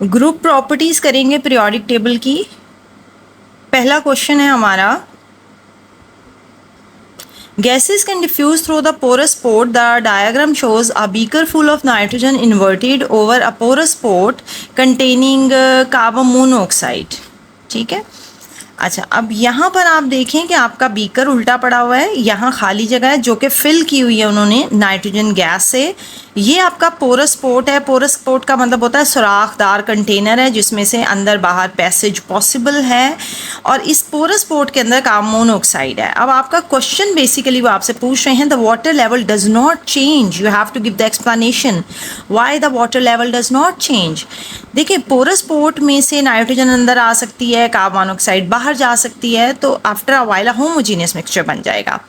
Group properties करेंगे periodic table की। पहला क्वेश्चन है हमारा, gases can diffuse through the porous port. The diagram shows a beaker full of nitrogen inverted over a porous port containing carbon monoxide। ठीक है, अच्छा अब यहाँ पर आप देखें कि आपका बीकर उल्टा पड़ा हुआ है, यहाँ खाली जगह है जो कि फिल की हुई है उन्होंने नाइट्रोजन गैस से। ये आपका पोरस पोर्ट है। पोरस पोर्ट का मतलब होता है सुराखदार कंटेनर है जिसमें से अंदर बाहर पैसेज पॉसिबल है, और इस पोरस पोर्ट के अंदर कार्बन मोनोऑक्साइड है। अब आपका क्वेश्चन बेसिकली वो आपसे पूछ रहे हैं, the water level does not change, you have to give the explanation why the water level does not change. देखिए, पोरस पोर्ट में से नाइट्रोजन अंदर आ सकती है, कार्बन मोनोऑक्साइड बाहर जा सकती है, तो after a while homogeneous mixture बन जाएगा।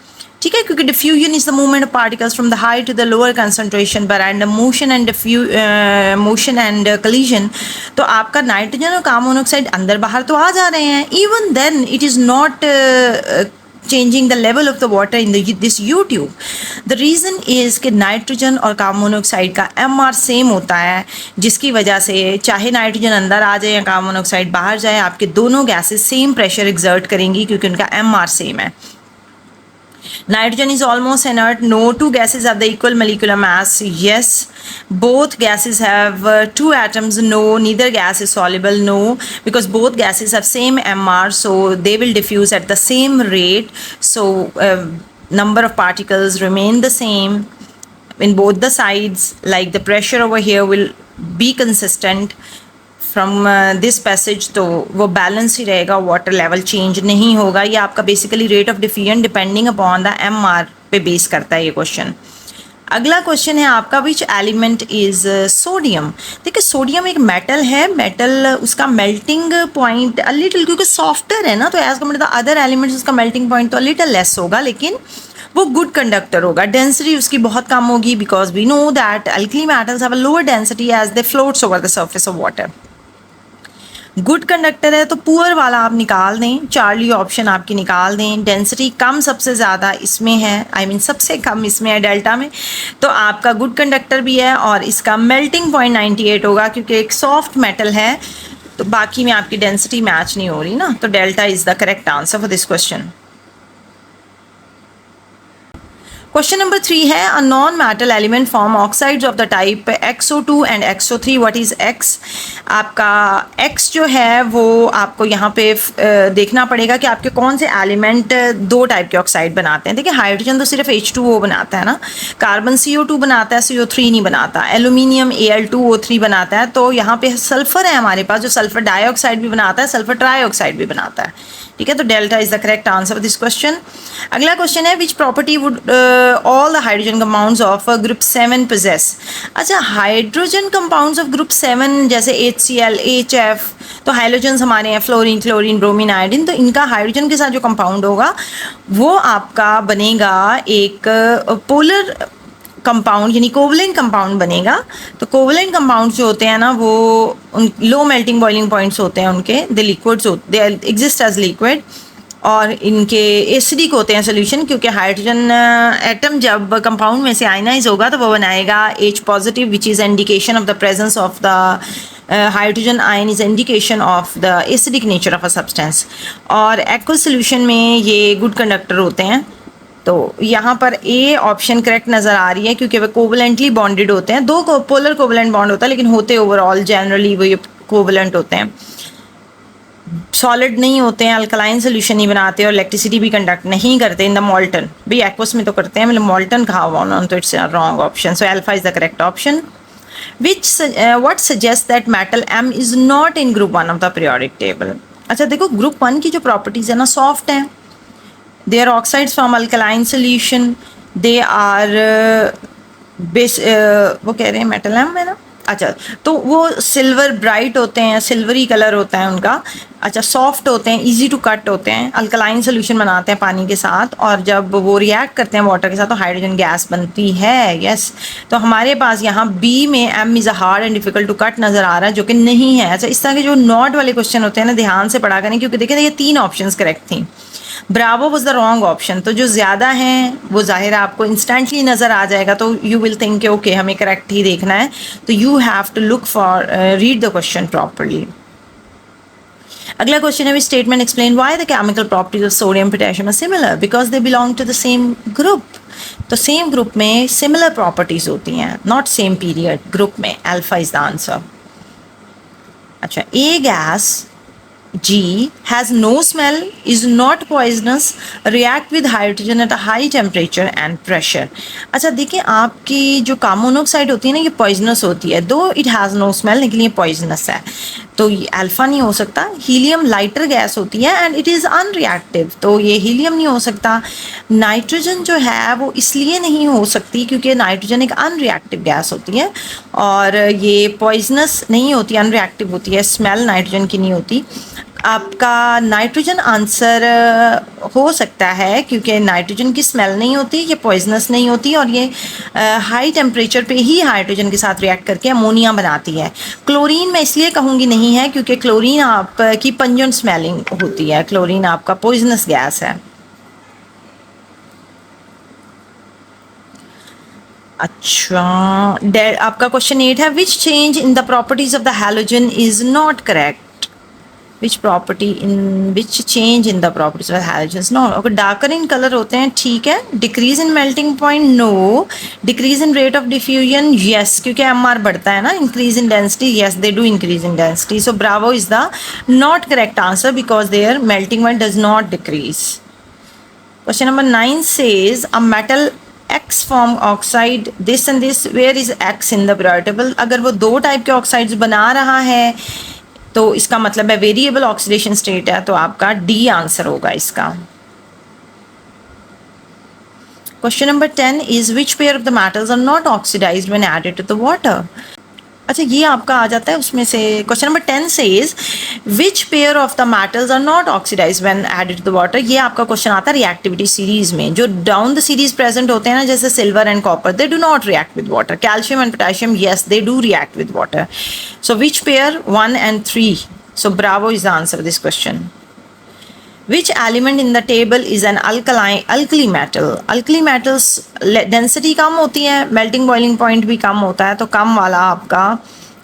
ठीक है, क्योंकि diffusion is the movement of particles from the high to the lower concentration पर एंड मोशन एंड कलीजन। तो आपका नाइट्रोजन और कार्बन मोनोऑक्साइड अंदर बाहर तो आ जा रहे हैं, even then it is not changing the level of the water in this U tube। The reason is कि नाइट्रोजन और कार्बन मोनोऑक्साइड का MR सेम होता है, जिसकी वजह से चाहे नाइट्रोजन अंदर आ जाए या कार्बन मोनोऑक्साइड बाहर जाए, आपके दोनों गैसेस सेम प्रेशर एक्सर्ट करेंगी क्योंकि उनका MR सेम है। Nitrogen is almost inert. No two gases have the equal molecular mass. Yes. Both gases have two atoms. No. Neither gas is soluble. No. Because both gases have same MR, so they will diffuse at the same rate. So number of particles remain the same in both the sides. Like the pressure over here will be consistent from this passage, तो वो balance ही रहेगा, water level change नहीं होगा। ये आपका basically rate of diffusion depending upon the MR पे base करता है ये क्वेश्चन। अगला क्वेश्चन है आपका, विच एलिमेंट इज सोडियम। देखिए, सोडियम एक मेटल है, मेटल उसका मेल्टिंग पॉइंट अ लिटिल, क्योंकि सॉफ्टर है ना, तो as compared to the other elements उसका मेल्टिंग पॉइंट तो लिटिल लेस होगा, लेकिन वो गुड कंडक्टर होगा। डेंसिटी उसकी बहुत कम होगी, because we know that alkali metals have a lower density as they floats over the surface of water. Good conductor है तो पुअर वाला आप निकाल दें, चार्ली ऑप्शन आपकी निकाल दें। डेंसिटी कम सबसे ज़्यादा इसमें है, आई मीन सबसे कम इसमें है डेल्टा में, तो आपका गुड कंडक्टर भी है और इसका मेल्टिंग पॉइंट 98 होगा क्योंकि एक सॉफ्ट मेटल है, तो बाकी में आपकी डेंसिटी मैच नहीं हो रही ना, तो delta is the correct answer for this question. Question number 3 है, a non metal element form oxides of the type XO2 and XO3, what is X। आपका X जो है वो आपको यहाँ पे देखना पड़ेगा कि आपके कौन से एलिमेंट दो टाइप के ऑक्साइड बनाते हैं। देखिए, हाइड्रोजन तो सिर्फ H2O बनाता है ना, कार्बन CO2 बनाता है, CO3 नहीं बनाता, एल्यूमिनियम Al2O3 बनाता है, तो यहाँ पे सल्फर है हमारे पास जो सल्फर डाइऑक्साइड भी बनाता है, सल्फर ट्राइऑक्साइड भी बनाता है। ठीक है, तो delta is the correct answer for this question. अगला क्वेश्चन है, which property would all the hydrogen compounds of group 7 possess. अच्छा, हाइड्रोजन कंपाउंड्स ऑफ ग्रुप 7 जैसे HCl, HF, तो हाइड्रोजन हमारे हैं फ्लोरीन, क्लोरीन, ब्रोमीन, आयोडीन, तो इनका हाइड्रोजन के साथ जो कंपाउंड होगा वो आपका बनेगा एक पोलर कंपाउंड, यानी कोवलेंट कंपाउंड बनेगा। तो कोवलेंट कंपाउंड्स जो होते हैं ना, वो उन लो मेल्टिंग बॉइलिंग पॉइंट्स होते हैं उनके, दे लिक्विड्स होते, दे एग्जिस्ट एज लिक्विड, और इनके एसिडिक होते हैं सोल्यूशन, क्योंकि हाइड्रोजन एटम जब कंपाउंड में से आयनाइज होगा तो वो बनाएगा H positive, which is indication of the presence of the hydrogen ion is indication of the acidic nature of a substance. और एक्वस सोल्यूशन में ये गुड कंडक्टर होते हैं, तो यहाँ पर ए ऑप्शन करेक्ट नज़र आ रही है क्योंकि वे कोवलेंटली बॉन्डेड होते हैं। दो पोलर कोवलेंट बॉन्ड होता है, लेकिन होते ओवरऑल जनरली वो ये कोवलेंट होते हैं, सॉलिड नहीं होते हैं, अल्कलाइन सोल्यूशन नहीं बनाते और इलेक्ट्रिसिटी भी कंडक्ट नहीं करते इन द मॉल्टन। भाई एक्वस में तो करते हैं, मतलब मॉल्टन कहा हुआ उन्होंने, तो it's wrong option, so alpha is the correct option. what suggests that metal M is not in group 1 of the periodic table। अच्छा देखो, ग्रुप 1 की जो प्रॉपर्टीज है ना, सॉफ्ट हैं, they are oxides from alkaline solution, they are वो कह रहे हैं मेटल एम है ना, अच्छा, तो वो सिल्वर ब्राइट होते हैं, सिल्वरी कलर होता है उनका, अच्छा, सॉफ्ट होते हैं, इजी टू कट होते हैं, अल्कलाइन सोल्यूशन बनाते हैं पानी के साथ, और जब वो रिएक्ट करते हैं वाटर के साथ तो हाइड्रोजन गैस बनती है। यस, तो हमारे पास यहाँ बी में M is a hard and difficult to cut नज़र आ रहा है, जो कि नहीं है। अच्छा, इस तरह के जो नॉट वाले क्वेश्चन होते हैं ना, ध्यान से पढ़ा करें, क्योंकि देखिए ये 3 ऑप्शंस करेक्ट थी। Bravo was the wrong option, तो जो ज़्यादा हैं वो ज़ाहिर आपको इंस्टेंटली नज़र आ जाएगा, तो यू विल थिंक ओके हमें करेक्ट ही देखना है, तो you have to look for read the question properly. अगला क्वेश्चन है, statement explain why the chemical properties of sodium potassium are similar, because they belong to the same group. तो same group में similar properties होती हैं, not same period, group में। Alpha is the answer. अच्छा, a gas G has no smell, is not poisonous, react with hydrogen at a high temperature and pressure। अच्छा देखिए, आपकी जो कार्बन मोनोऑक्साइड होती है ना, ये पॉइजनस होती है, दो इट हैज़ नो स्मेल, लेकिन ये पॉइजनस है, तो ये अल्फा नहीं हो सकता। हीलियम लाइटर गैस होती है एंड इट इज़ अनरिएक्टिव, तो ये हीलियम नहीं हो सकता। नाइट्रोजन जो है वो इसलिए नहीं हो सकती क्योंकि नाइट्रोजन एक अनरिएक्टिव गैस होती है, और ये पॉइजनस नहीं होती, अनरिएक्टिव होती है, स्मेल नाइट्रोजन की नहीं होती। आपका नाइट्रोजन आंसर हो सकता है क्योंकि नाइट्रोजन की स्मेल नहीं होती, ये पॉइजनस नहीं होती, और ये हाई टेम्परेचर पे ही हाइड्रोजन के साथ रिएक्ट करके अमोनिया बनाती है। क्लोरीन मैं इसलिए कहूँगी नहीं है क्योंकि क्लोरीन आपकी पंजेंट स्मेलिंग होती है, क्लोरीन आपका पॉइजनस गैस है। अच्छा, आपका क्वेश्चन 8 है, which change in the properties of the halogen is not correct. Which property in which change in the properties of halogens? No, okay, darker in color होते हैं, ठीक है। Decrease in melting point, no. Decrease in rate of diffusion, yes, क्योंकि MR बढ़ता है ना। Increase in density, yes, they do increase in density. So Bravo is the not correct answer because their melting point does not decrease. Question number 9 says a metal X form oxide this and this, where is X in the periodic table? अगर वो दो type के oxides बना रहा है तो इसका मतलब है वेरिएबल ऑक्सीडेशन स्टेट है, तो आपका डी आंसर होगा इसका। Question number 10 is which pair of the metals are not oxidized when added to the water. अच्छा, ये आपका आ जाता है उसमें से। Question number 10 says which pair of the metals are not oxidized when added to the water. ये आपका क्वेश्चन आता है रिएक्टिविटी सीरीज में, जो डाउन द सीरीज प्रेजेंट होते हैं ना, जैसे silver and copper, they do not react with water. Calcium and potassium, yes, they do react with water. So which pair? 1 and 3. So Bravo is the answer to this question. Which element in the table is an alkali metal? Alkali metals density कम होती है, melting boiling point भी कम होता है, तो कम वाला आपका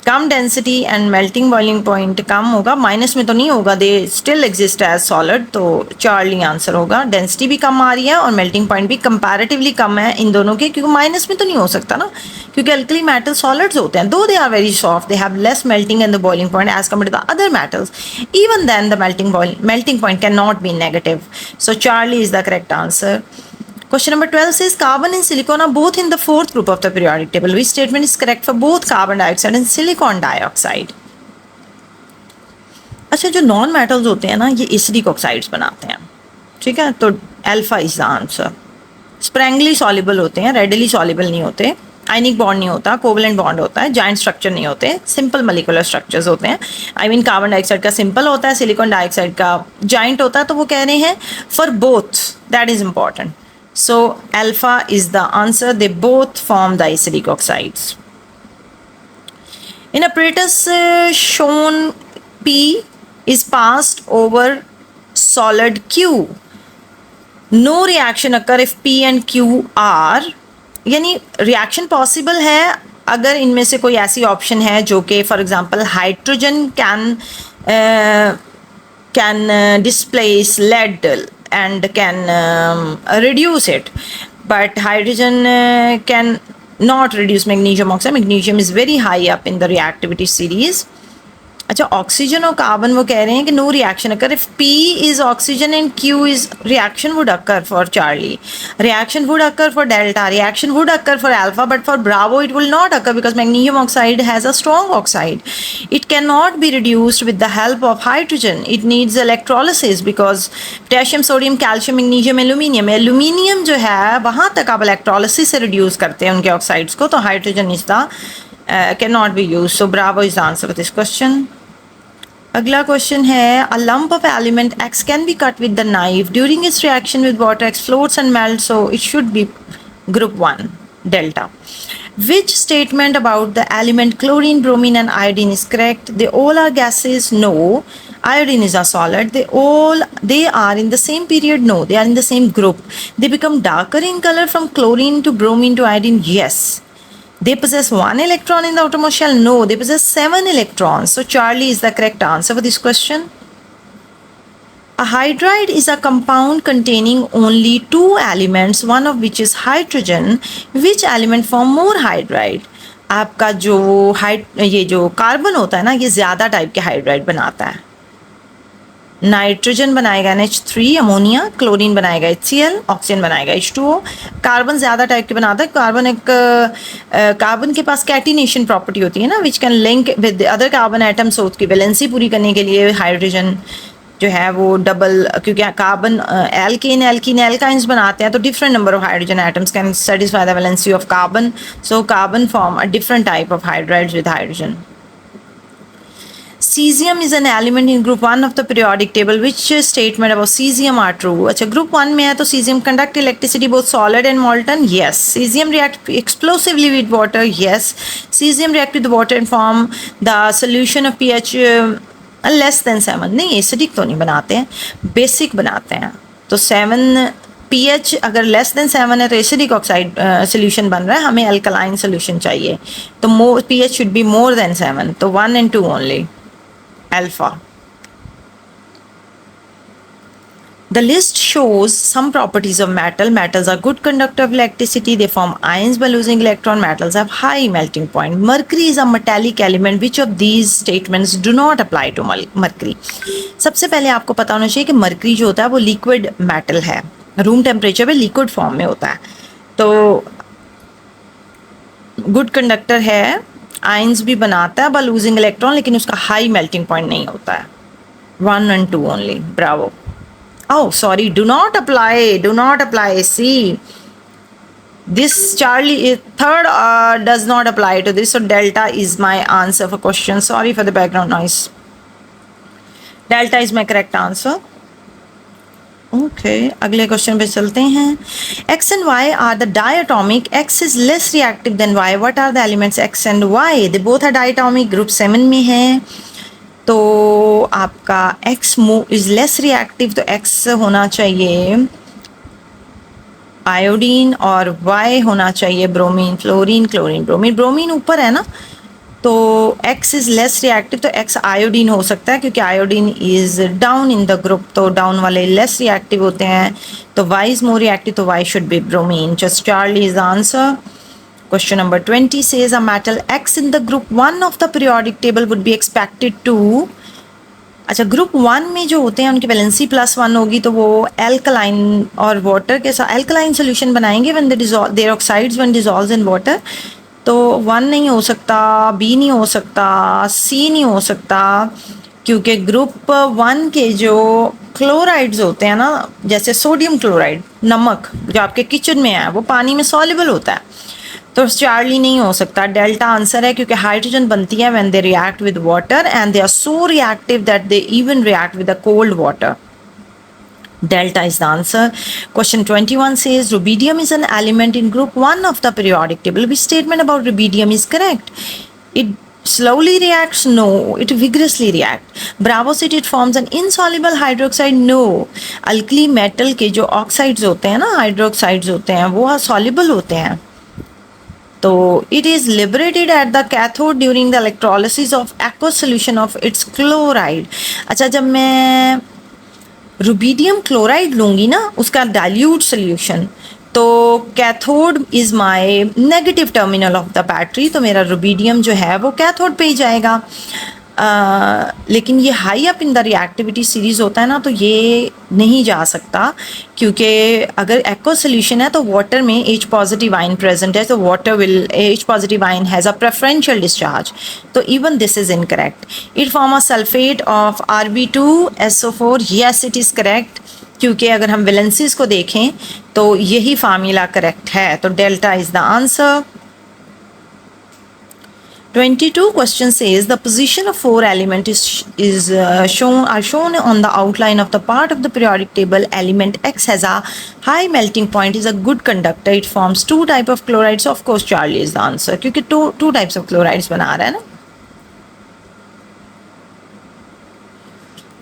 कम density and melting boiling point कम होगा, माइनस में तो नहीं होगा, they still exist as solid, तो चार्ली आंसर होगा। डेंसिटी भी कम आ रही है और मेल्टिंग पॉइंट भी कंपैरेटिवली कम है इन दोनों के, क्योंकि माइनस में तो नहीं हो सकता ना, क्योंकि अल्कली मेटल सॉलिड्स होते हैं, though they are very soft, they have less melting and the boiling point as compared to the other metals, even then the melting point can not be negative. So Charlie is the correct answer. Question number 12 says carbon and silicon are both in the fourth group of the periodic table. Which statement is correct for both carbon dioxide and silicon dioxide? अच्छा, जो non metals होते हैं ना, ये acidic oxides बनाते हैं, ठीक है, तो alpha is the answer. Sparingly soluble होते हैं, रेडिली सॉल्युबल नहीं होते, आयनिक बॉन्ड नहीं होता, कोवलेंट बॉन्ड होता है, जॉइंट स्ट्रक्चर नहीं होते, सिंपल मॉलिक्यूलर स्ट्रक्चर्स होते हैं। आई मीन कार्बन डाइऑक्साइड का सिंपल होता है, सिलिकॉन डाइऑक्साइड का जॉइंट होता है, तो वो कह रहे हैं for both, that is important. So alpha is the answer. They both form the acidic oxides. In apparatus shown P is passed over solid Q. No reaction occur if P and Q are, यानी reaction possible है अगर इनमें से कोई ऐसी option है जो कि for example hydrogen can displace lead and can reduce it, but hydrogen can not reduce magnesium oxide. Magnesium is very high up in the reactivity series. अच्छा, ऑक्सीजन और कार्बन वो कह रहे हैं कि no reaction occur if P is oxygen and Q is reaction would occur for Charlie, reaction would occur for delta, reaction would occur for alpha, but for bravo it will not occur because magnesium oxide has a strong oxide, it can not be reduced with the help of hydrogen, it needs electrolysis because potassium, sodium, calcium, magnesium, aluminium जो है वहाँ तक आप electrolysis से reduce करते हैं उनके oxides को, तो hydrogen is the can not be use. So bravo is the answer of this question. अगला क्वेश्चन है, a lump of element X can be cut with the knife during its reaction with water X floats and melt, so it should be group 1 delta. Which statement about the element chlorine, bromine and iodine is correct? They all are gases. No. Iodine is a solid. They are in the same period. No. They are in the same group. They become darker in color from chlorine to bromine to iodine. Yes. They possess 1 electron in the outermost shell. No. They possess 7 electrons. So Charlie is the correct answer for this question. A hydride is a compound containing only 2 elements, one of which is hydrogen. Which element form more hydride? आपका जो ये जो carbon होता है ना, ये ज़्यादा type के हाइड्राइड बनाता है. नाइट्रोजन बनाएगा NH3 अमोनिया, क्लोरीन बनाएगा HCl, ऑक्सीजन बनाएगा H2O. कार्बन ज़्यादा टाइप के बनाता है. कार्बन के पास कैटिनेशन प्रॉपर्टी होती है ना, which can link with other carbon atoms. So उसकी वैलेंसी पूरी करने के लिए हाइड्रोजन जो है वो डबल, क्योंकि कार्बन एल्कीन एल्काइंस बनाते हैं तो different number of hydrogen atoms can satisfy the valency of carbon. So carbon form a different type of hydrides with hydrogen. Cesium is an element in group 1 of the periodic table. Which statement about cesium are true? अच्छा, group 1 में है तो cesium conduct electricity both solid and molten. Yes. Cesium react explosively with water. Yes. Cesium react with water and form the solution of pH less than 7. नहीं, acidic तो नहीं बनाते हैं, basic बनाते हैं. तो 7 pH अगर लेस देन 7 है तो एसिडिक ऑक्साइड सोल्यूशन बन रहा है. हमें अल्कलाइन सोल्यूशन चाहिए, तो pH should be more than 7. तो 1 and 2 only. Alpha. The list shows some properties of metal. Metals are good conductor of electricity. They form ions by losing electron. Metals have high melting point. Mercury is a metallic element. Which of these statements do not apply to mercury? सबसे पहले आपको पता होना चाहिए कि mercury जो होता है वो लिक्विड मेटल है, रूम टेम्परेचर पे लिक्विड फॉर्म में होता है. तो गुड कंडक्टर है, आयंस भी बनाता है बाय लूजिंग इलेक्ट्रॉन, लेकिन उसका हाई मेल्टिंग पॉइंट नहीं होता है. 1 and 2 only. Bravo. Oh, sorry, do not apply. See, this Charlie, third does not apply to this, so delta is my answer for question. Sorry for the background noise. Delta is my correct answer. Okay, अगले question पे चलते हैं. X and Y are the diatomic. X is less reactive than Y. What are the elements X and Y? They both are diatomic. Group 7 में है. तो आपका X is less reactive, तो X होना चाहिए आयोडीन और Y होना चाहिए bromine. Fluorine, chlorine, bromine. Bromine ऊपर है ना, तो X इज लेस रिएक्टिव, तो X आयोडीन हो सकता है क्योंकि iodine is down in the group, तो डाउन वाले लेस रिएक्टिव होते हैं. तो Y इज मोर रिएक्टिव, तो Y should be bromine. Just Charlie is the answer. Question number 20 says a metal X in the group 1 of the periodic table would be expected to. अच्छा, group 1 में जो होते हैं उनकी valency +1 होगी, तो वो एल्कलाइन और वाटर के साथ एल्कलाइन सोल्यूशन बनाएंगे when their oxides when dissolves in water. तो 1 नहीं हो सकता, B नहीं हो सकता, C नहीं हो सकता, क्योंकि ग्रुप 1 के जो क्लोराइड्स होते हैं ना, जैसे सोडियम क्लोराइड, नमक जो आपके किचन में है, वो पानी में सॉल्युबल होता है. तो चार्ली नहीं हो सकता. डेल्टा आंसर है क्योंकि हाइड्रोजन बनती है when they react with water and they are so reactive that they even react with the cold water. Delta is the answer. Question 21 says rubidium is an element in group 1 of the periodic table. Which statement about rubidium is correct? It slowly reacts. No. It vigorously reacts. Bravosite, it forms an insoluble hydroxide. No. Alkali metal के जो oxides होते हैं ना, hydroxides होते हैं, वो soluble होते हैं. तो it is liberated at the cathode during the electrolysis of aqueous solution of its chloride. अच्छा, जब मैं रुबिडियम क्लोराइड लूँगी ना, उसका डाइल्यूट सोल्यूशन, तो cathode is my negative terminal of the battery, तो मेरा रुबिडियम जो है वो कैथोड पे ही जाएगा. लेकिन ये high up in the reactivity series होता है ना, तो ये नहीं जा सकता, क्योंकि अगर एक्वा सोल्यूशन है तो वाटर में H पॉजिटिव आयन प्रेजेंट है, तो water will H positive ion has a preferential discharge. तो even this is incorrect. It form a sulphate of Rb2SO4. Yes, it is correct, क्योंकि अगर हम वैलेंसीज को देखें तो यही फार्मूला करेक्ट है. तो delta is the answer. 22 question says the position of four elements are shown on the outline of the part of the periodic table. Element X has a high melting point, is a good conductor. It forms two type of chlorides. So of course Charlie is the answer क्योंकि two types of chlorides बना रहा है ना.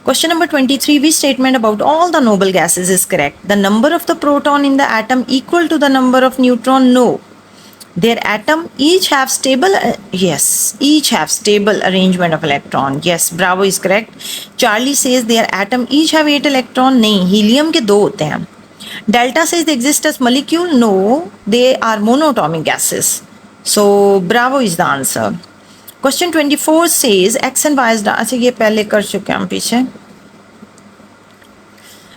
Question number 23, which statement about all the noble gases is correct? The number of the proton in the atom equal to the number of neutron? No. Their atom each have stable, each have stable arrangement of electron. Yes, Bravo is correct. Charlie says their atom each have 8 electron. नहीं, helium के 2 होते हैं. Delta says they exist as molecule. No, they are monatomic gases. So Bravo is the answer. Question 24 says X and Y is, अच्छा ये पहले कर चुके हैं हम पीछे.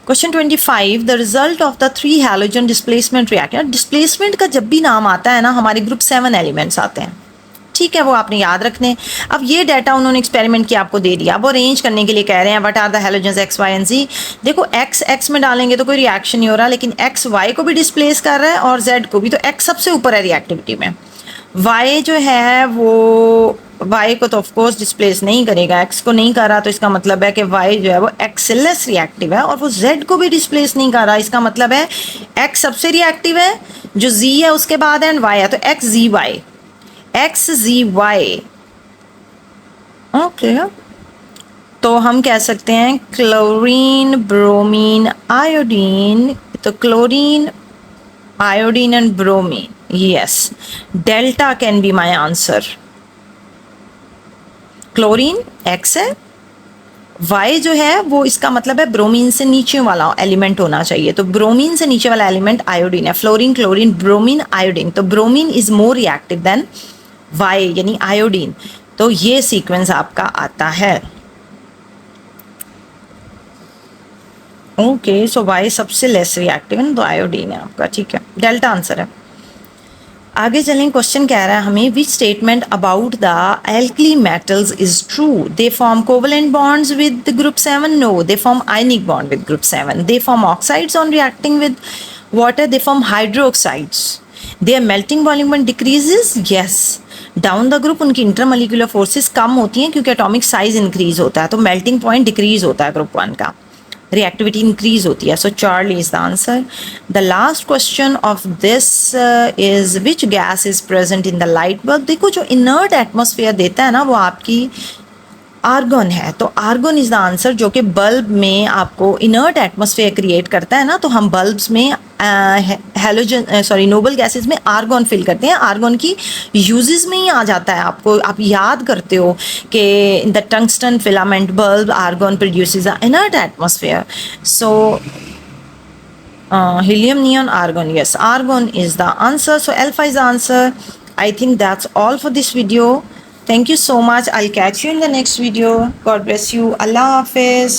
Question 25, the result of the 3 halogen displacement reaction. Displacement का जब भी नाम आता है ना हमारे ग्रुप 7 एलिमेंट्स आते हैं. ठीक है, वो आपने याद रखने. अब ये डाटा उन्होंने एक्सपेरिमेंट किया, आपको दे दिया. अब वो अरेंज करने के लिए कह रहे हैं what are the halogens X Y and Z. देखो एक्स एक्स में डालेंगे तो कोई रिएक्शन नहीं हो रहा, लेकिन एक्स वाई को भी डिस्प्लेस कर रहा है और जेड को भी. तो एक्स सबसे ऊपर है रिएक्टिविटी में. वाई जो है वो वाई को तो ऑफकोर्स डिस्प्लेस नहीं करेगा, एक्स को नहीं कर रहा, तो इसका मतलब है कि वाई जो है वो एक्सेलेस रिएक्टिव है. और वो जेड को भी डिस्प्लेस नहीं कर रहा, इसका मतलब है एक्स सबसे रिएक्टिव है, जो जी है उसके बाद है, एंड वाई है. तो एक्स जी वाई, एक्स जी वाई. ओके, तो हम कह सकते हैं क्लोरीन, ब्रोमीन, आयोडीन. तो chlorine, iodine and bromine. Yes, delta can be my answer. Chlorine X है, Y जो है वो इसका मतलब है ब्रोमीन से नीचे वाला एलिमेंट होना चाहिए. तो ब्रोमीन से नीचे वाला एलिमेंट आयोडीन है. Fluorine, chlorine, bromine, iodine. तो bromine is more reactive than Y यानी आयोडीन. तो ये सीक्वेंस आपका आता है. ओके, सो वाई सबसे लेस रिएक्टिव है, तो आयोडीन है आपका. ठीक है, डेल्टा आंसर है. आगे चलें. क्वेश्चन कह रहा है हमें which statement about the alkali metals is true? They form covalent bonds with group 7. No, they form ionic bond with group 7. They form oxides on reacting with water. They form hydroxides. Their melting volume decreases. Yes, down the group उनकी intermolecular forces कम होती हैं क्योंकि atomic size increase होता है, तो melting point decrease होता है ग्रुप 1 का, reactivity increase होती है. So Charlie is the answer. The last question of this is which gas is present in the light bulb? देखो जो inert atmosphere देता है ना वो आपकी आर्गन है. तो आर्गन इज द आंसर, जो कि बल्ब में आपको इनर्ट एटमॉस्फेयर क्रिएट करता है ना. तो हम बल्ब्स में नोबल गैसेस में आर्गन फिल करते हैं. आर्गन की यूजेस में ही आ जाता है. आपको आप याद करते हो कि the tungsten filament bulb argon produces a inert atmosphere. So helium, neon, argon. Yes, argon is the answer. So alpha is the answer. I think that's all for this video. Thank you so much. I'll catch you in the next video. God bless you. Allah Hafiz.